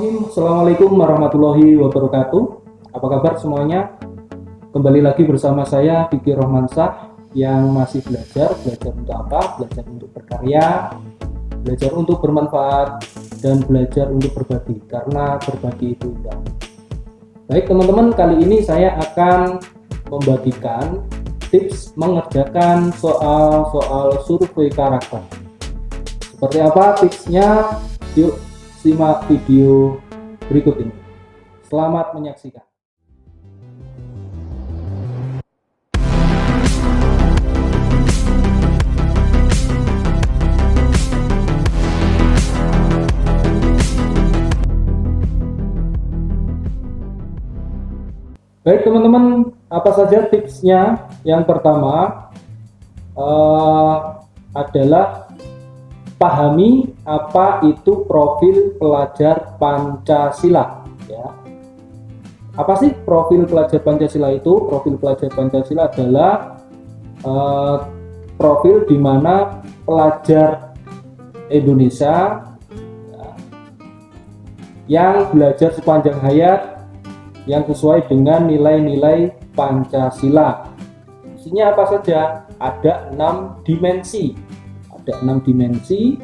Bismillahirrahmanirrahim. Assalamualaikum warahmatullahi wabarakatuh. Apa kabar semuanya? Kembali lagi bersama saya Fikri Rohmansyah yang masih belajar untuk apa? Belajar untuk berkarya, belajar untuk bermanfaat, dan belajar untuk berbagi, karena berbagi itu indah. Baik teman-teman, kali ini saya akan membagikan tips mengerjakan soal-soal survei karakter. Seperti apa tipsnya? Yuk simak video berikut ini. Selamat menyaksikan. Baik teman-teman, apa saja tipsnya? Yang pertama adalah pahami apa itu profil pelajar Pancasila. Ya. Apa sih profil pelajar Pancasila itu? Profil pelajar Pancasila adalah profil di mana pelajar Indonesia yang belajar sepanjang hayat yang sesuai dengan nilai-nilai Pancasila. Isinya apa saja? Ada 6 dimensi. Ada 6 dimensi,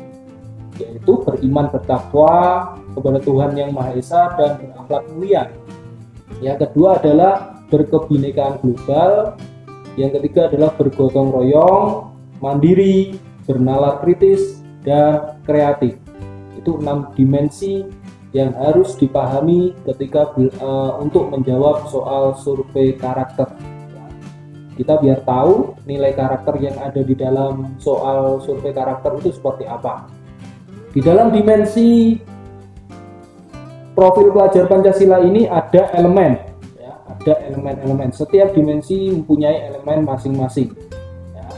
yaitu beriman bertakwa kepada Tuhan Yang Maha Esa dan berakhlak mulia. Yang kedua adalah berkebinekaan global. Yang ketiga adalah bergotong royong, mandiri, bernalar kritis, dan kreatif. Itu 6 dimensi yang harus dipahami ketika untuk menjawab soal survei karakter. Kita biar tahu nilai karakter yang ada di dalam soal survei karakter itu seperti apa. Di dalam dimensi profil pelajar Pancasila ini ada elemen, ya, ada elemen-elemen. Setiap dimensi mempunyai elemen masing-masing. Ya.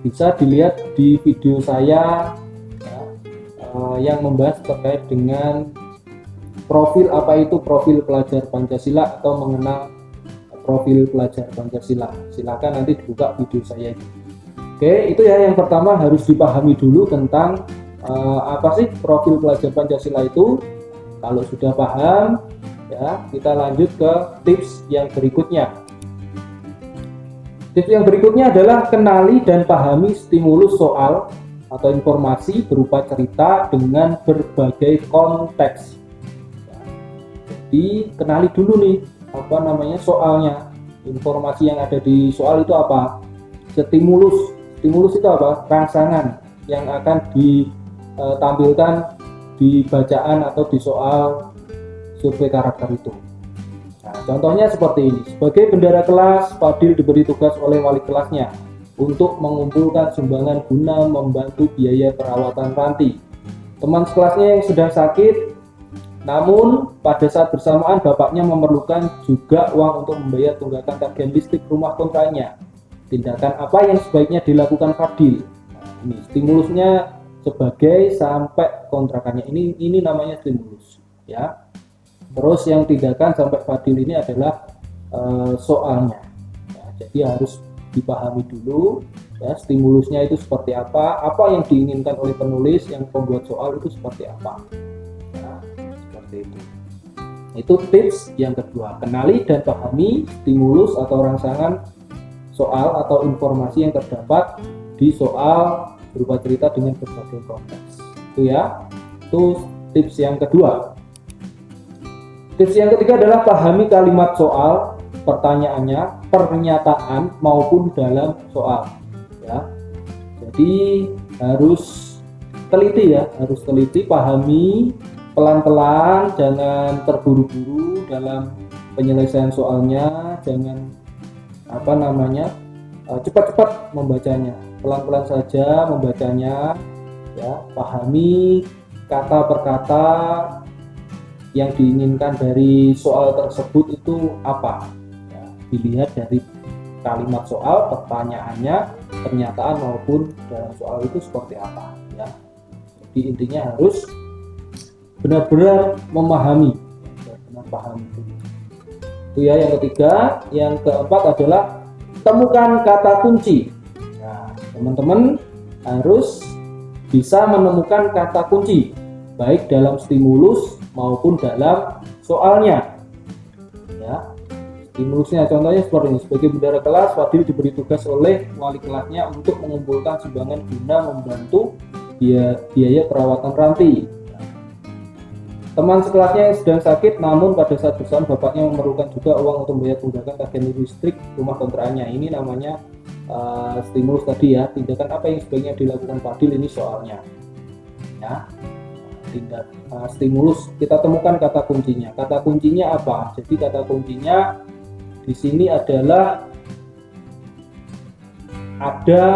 Bisa dilihat di video saya yang membahas terkait dengan profil apa itu profil pelajar Pancasila atau mengenal profil pelajar Pancasila. Silakan nanti dibuka video saya ini. Oke, itu ya yang pertama harus dipahami dulu tentang apa sih profil pelajar Pancasila itu. Kalau sudah paham, ya kita lanjut ke tips yang berikutnya. Tips yang berikutnya adalah kenali dan pahami stimulus soal atau informasi berupa cerita dengan berbagai konteks. Jadi kenali dulu nih soalnya, informasi yang ada di soal itu apa, stimulus itu apa, rangsangan yang akan ditampilkan di bacaan atau di soal survei karakter itu. Nah, contohnya seperti ini. Sebagai bendara kelas, Fadil diberi tugas oleh wali kelasnya untuk mengumpulkan sumbangan guna membantu biaya perawatan Ranti, teman sekelasnya yang sedang sakit. Namun pada saat bersamaan bapaknya memerlukan juga uang untuk membayar tunggakan tagihan listrik rumah kontraknya. Tindakan apa yang sebaiknya dilakukan Fadil? Nah, ini stimulusnya sebagai sampai kontrakannya. Ini namanya stimulus, ya. Terus yang tindakan sampai Fadil ini adalah soalnya. Ya, jadi harus dipahami dulu, ya, stimulusnya itu seperti apa yang diinginkan oleh penulis yang pembuat soal itu seperti apa. Itu tips yang kedua, kenali dan pahami stimulus atau rangsangan soal atau informasi yang terdapat di soal berupa cerita dengan berbagai konteks. Itu ya, itu tips yang kedua. Tips yang ketiga adalah pahami kalimat soal, pertanyaannya, pernyataan maupun dalam soal, ya. Jadi harus teliti, pahami pelan-pelan, jangan terburu-buru dalam penyelesaian soalnya, jangan cepat-cepat membacanya, pelan-pelan saja membacanya, ya. Pahami kata per kata yang diinginkan dari soal tersebut itu apa, ya. Dilihat dari kalimat soal, pertanyaannya, pernyataan maupun dalam soal itu seperti apa, ya. Jadi intinya harus benar-benar memahami, itu ya yang ketiga. Yang keempat adalah temukan kata kunci. Nah, teman-teman harus bisa menemukan kata kunci baik dalam stimulus maupun dalam soalnya. Ya, stimulusnya contohnya seperti ini: sebagai bendahara kelas, Fadil diberi tugas oleh wali kelasnya untuk mengumpulkan sumbangan guna membantu biaya perawatan Ranti. Teman sekelasnya yang sedang sakit, namun pada saat bersama bapaknya memerlukan juga uang untuk membayar tunggakan tagihan listrik rumah kontrakannya. Ini namanya stimulus tadi ya. Tindakan apa yang sebaiknya dilakukan Fadil, ini soalnya. Ya, stimulus, kita temukan kata kuncinya. Kata kuncinya apa? Jadi kata kuncinya di sini adalah ada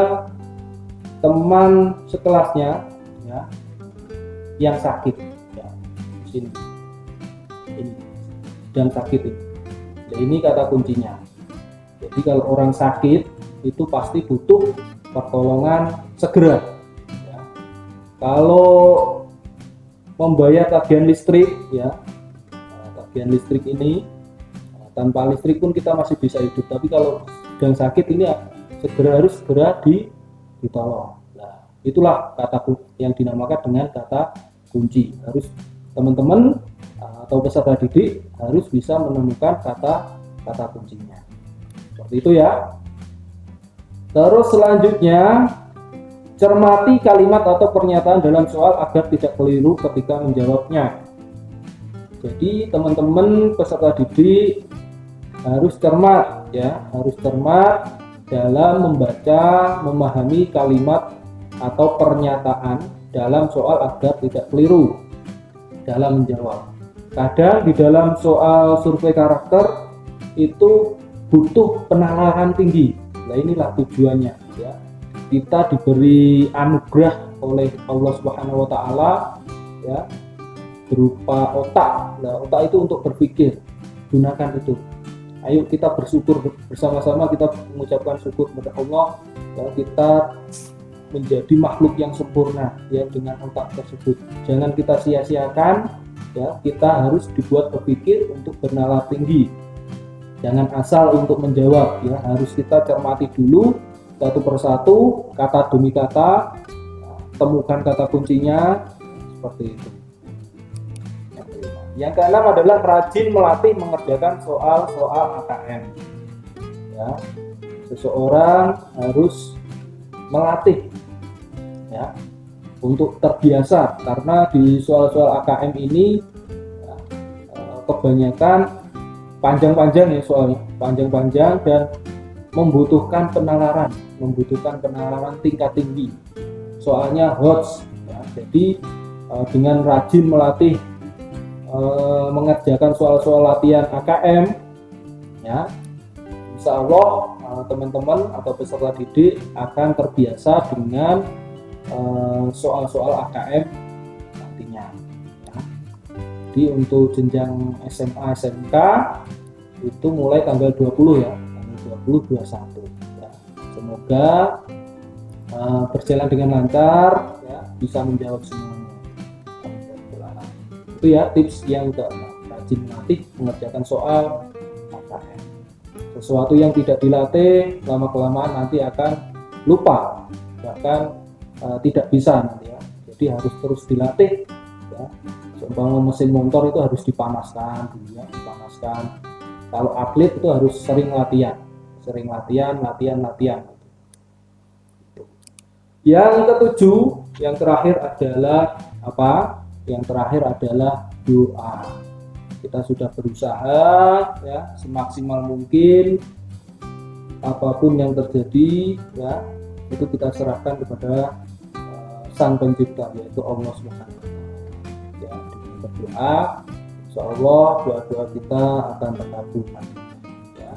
teman sekelasnya ya yang sakit. Ini sedang sakit ini. Jadi ini kata kuncinya. Jadi kalau orang sakit itu pasti butuh pertolongan segera. Ya. Kalau membayar tagihan listrik, ya, tagihan listrik ini tanpa listrik pun kita masih bisa hidup. Tapi kalau sedang sakit ini harus segera ditolong. Nah, itulah kata yang dinamakan dengan kata kunci. Harus teman-teman atau peserta didik harus bisa menemukan kata kuncinya. Seperti itu ya. Terus selanjutnya, cermati kalimat atau pernyataan dalam soal agar tidak keliru ketika menjawabnya. Jadi teman-teman peserta didik harus cermat ya, harus cermat dalam membaca, memahami kalimat atau pernyataan dalam soal agar tidak keliru dalam menjawab. Kadang di dalam soal survei karakter itu butuh penalaran tinggi. Nah, inilah tujuannya ya. Kita diberi anugerah oleh Allah Subhanahu wa taala ya, berupa otak. Nah, otak itu untuk berpikir. Gunakan itu. Ayo kita bersyukur bersama-sama, kita mengucapkan syukur kepada Allah ya, kita menjadi makhluk yang sempurna ya dengan otak tersebut. Jangan kita sia-siakan ya, kita harus dibuat berpikir untuk bernalar tinggi. Jangan asal untuk menjawab ya, harus kita cermati dulu satu persatu, kata demi kata, temukan kata kuncinya seperti itu. Yang keenam adalah rajin melatih mengerjakan soal-soal AKM. Ya, seseorang harus melatih ya untuk terbiasa, karena di soal-soal AKM ini ya, kebanyakan panjang-panjang ya soalnya, panjang-panjang dan membutuhkan penalaran tingkat tinggi. Soalnya HOTS ya. Jadi dengan rajin melatih mengerjakan soal-soal latihan AKM ya, insya Allah teman-teman atau peserta didik akan terbiasa dengan soal-soal AKM nantinya ya. Jadi untuk jenjang SMA SMK itu mulai tanggal 20 ya, tanggal 20 21 ya. Semoga berjalan dengan lancar ya, bisa menjawab semuanya. Itu ya tips yang keenam, rajin melatih mengerjakan soal AKM. Sesuatu yang tidak dilatih lama-kelamaan nanti akan lupa, bahkan tidak bisa nanti ya. Jadi harus terus dilatih ya. Seumpama mesin motor itu harus dipanaskan dulu ya, dipanaskan. Kalau atlet itu harus sering latihan. Yang ketujuh, yang terakhir adalah apa? Yang terakhir adalah doa. Kita sudah berusaha ya semaksimal mungkin, apapun yang terjadi ya itu kita serahkan kepada Sang Pencipta, yaitu Allah Subhanahu wa taala. Ya, dengan berdoa, insyaallah doa-doa kita akan terkabul nanti. Ya.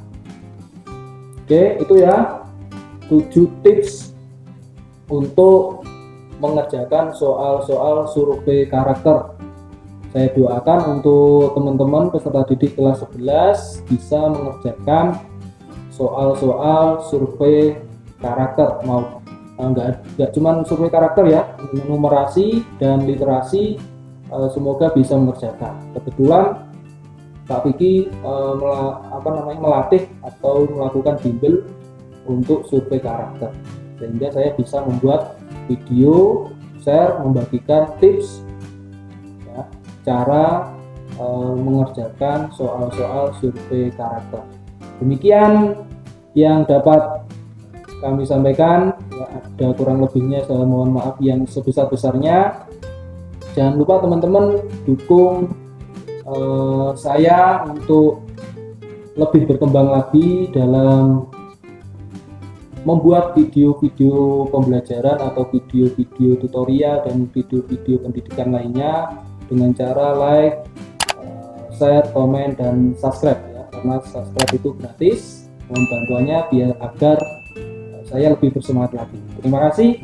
Oke, itu ya 7 tips untuk mengerjakan soal-soal survei karakter. Saya doakan untuk teman-teman peserta didik kelas 11 bisa mengerjakan soal-soal survei karakter, mau enggak cuma survei karakter ya, numerasi dan literasi, semoga bisa mengerjakan. Kebetulan Pak Vicky melatih atau melakukan bimbel untuk survei karakter, sehingga saya bisa membuat video share, membagikan tips cara mengerjakan soal-soal survei karakter. Demikian yang dapat kami sampaikan. Ya, ada kurang lebihnya saya mohon maaf yang sebesar-besarnya. Jangan lupa teman-teman dukung saya untuk lebih berkembang lagi dalam membuat video-video pembelajaran atau video-video tutorial dan video-video pendidikan lainnya dengan cara like, share, komen, dan subscribe ya, karena subscribe itu gratis. Mohon bantuannya biar agar saya lebih bersemangat lagi. Terima kasih.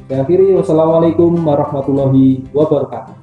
Saya akhiri. Wassalamualaikum warahmatullahi wabarakatuh.